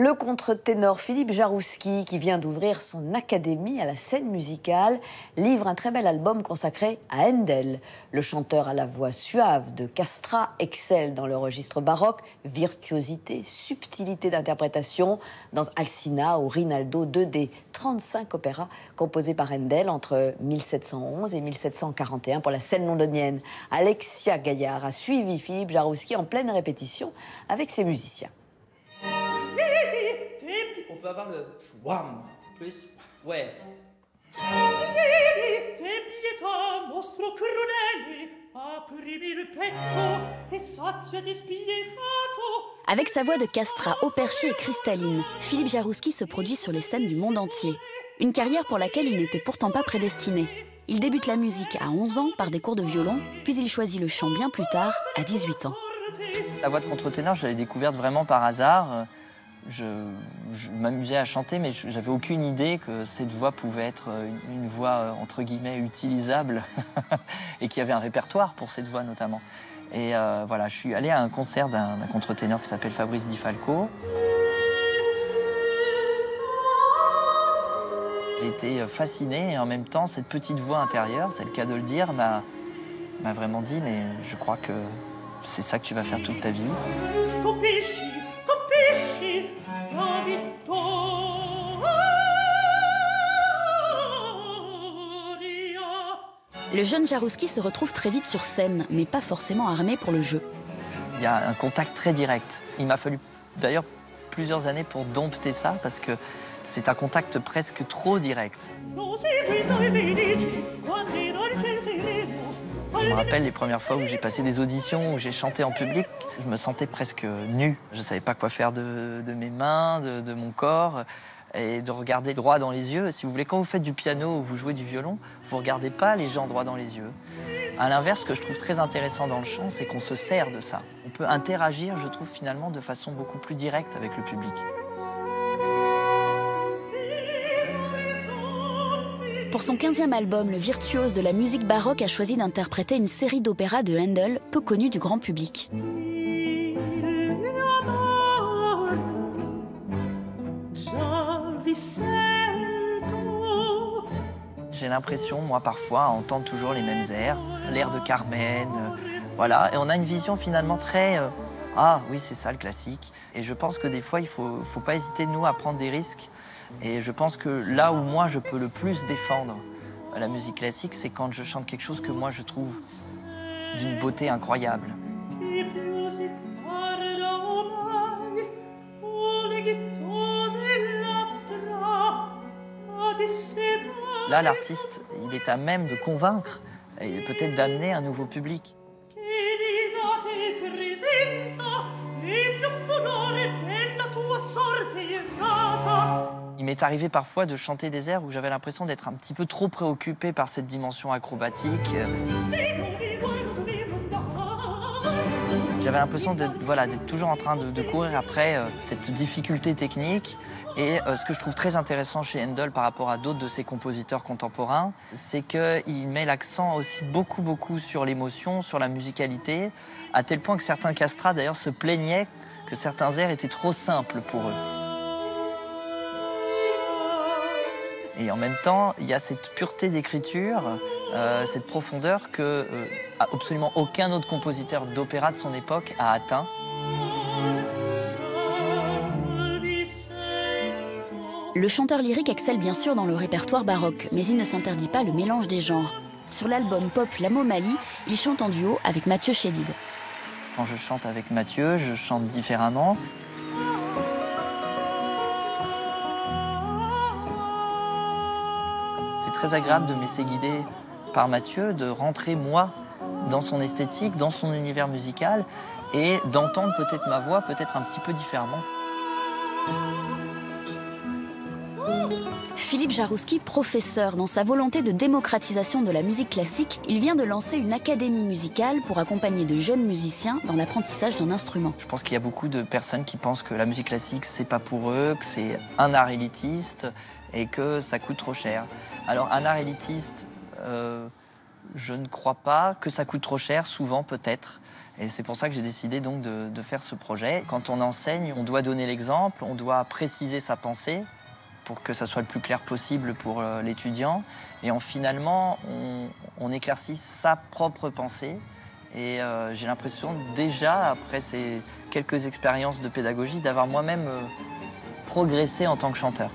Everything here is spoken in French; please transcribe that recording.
Le contre-ténor Philippe Jarouski, qui vient d'ouvrir son académie à la scène musicale, livre un très bel album consacré à Handel. Le chanteur à la voix suave de Castra excelle dans le registre baroque, virtuosité, subtilité d'interprétation dans Alcina ou Rinaldo, 2 des 35 opéras composés par Handel entre 1711 et 1741 pour la scène londonienne. Alexia Gaillard a suivi Philippe Jarouski en pleine répétition avec ses musiciens. On peut avoir le chouam plus, ouais. Avec sa voix de Castra haut perché et cristalline, Philippe Jarouski se produit sur les scènes du monde entier. Une carrière pour laquelle il n'était pourtant pas prédestiné. Il débute la musique à 11 ans par des cours de violon, puis il choisit le chant bien plus tard, à 18 ans. La voix de contre-ténor, je l'avais découverte vraiment par hasard. Je m'amusais à chanter, mais je n'avais aucune idée que cette voix pouvait être une voix, entre guillemets, utilisable et qu'il y avait un répertoire pour cette voix notamment. Et voilà, je suis allé à un concert d'un contre-ténor qui s'appelle Fabrice Di Falco. J'ai été fasciné et en même temps, cette petite voix intérieure, c'est le cas de le dire, m'a vraiment dit, mais je crois que c'est ça que tu vas faire toute ta vie. Le jeune Jarouski se retrouve très vite sur scène, mais pas forcément armé pour le jeu. Il y a un contact très direct. Il m'a fallu d'ailleurs plusieurs années pour dompter ça, parce que c'est un contact presque trop direct. Je me rappelle les premières fois où j'ai passé des auditions, où j'ai chanté en public, je me sentais presque nu. Je ne savais pas quoi faire de mes mains, de mon corps, et de regarder droit dans les yeux. Si vous voulez, quand vous faites du piano ou vous jouez du violon, vous ne regardez pas les gens droit dans les yeux. À l'inverse, ce que je trouve très intéressant dans le chant, c'est qu'on se sert de ça. On peut interagir, je trouve, finalement, de façon beaucoup plus directe avec le public. Pour son 15e album, le virtuose de la musique baroque a choisi d'interpréter une série d'opéras de Handel, peu connue du grand public. J'ai l'impression, moi, parfois, à entendre toujours les mêmes airs, l'air de Carmen, voilà. Et on a une vision finalement très... ah oui, c'est ça le classique. Et je pense que des fois, il faut pas hésiter, nous, à prendre des risques. Et je pense que là où moi, je peux le plus défendre la musique classique, c'est quand je chante quelque chose que moi, je trouve d'une beauté incroyable. Là, l'artiste, il est à même de convaincre et peut-être d'amener un nouveau public. Il m'est arrivé parfois de chanter des airs où j'avais l'impression d'être un petit peu trop préoccupé par cette dimension acrobatique. J'avais l'impression d'être toujours en train de courir après cette difficulté technique. Et ce que je trouve très intéressant chez Handel par rapport à d'autres de ses compositeurs contemporains, c'est qu'il met l'accent aussi beaucoup sur l'émotion, sur la musicalité, à tel point que certains castrats d'ailleurs se plaignaient que certains airs étaient trop simples pour eux. Et en même temps, il y a cette pureté d'écriture, cette profondeur que absolument aucun autre compositeur d'opéra de son époque a atteint. Le chanteur lyrique excelle bien sûr dans le répertoire baroque, mais il ne s'interdit pas le mélange des genres. Sur l'album pop La Momalie, il chante en duo avec Mathieu Chédid. Quand je chante avec Mathieu, je chante différemment. C'est très agréable de me laisser guider par Mathieu, de rentrer moi dans son esthétique, dans son univers musical et d'entendre peut-être ma voix peut-être un petit peu différemment. Philippe Jarouski, professeur, dans sa volonté de démocratisation de la musique classique, il vient de lancer une académie musicale pour accompagner de jeunes musiciens dans l'apprentissage d'un instrument. Je pense qu'il y a beaucoup de personnes qui pensent que la musique classique, c'est pas pour eux, que c'est un art élitiste et que ça coûte trop cher. Alors, un art élitiste, je ne crois pas que ça coûte trop cher, souvent peut-être. Et c'est pour ça que j'ai décidé donc de faire ce projet. Quand on enseigne, on doit donner l'exemple, on doit préciser sa pensée pour que ça soit le plus clair possible pour l'étudiant. Et finalement, on éclaircit sa propre pensée. Et j'ai l'impression déjà, après ces quelques expériences de pédagogie, d'avoir moi-même progressé en tant que chanteur.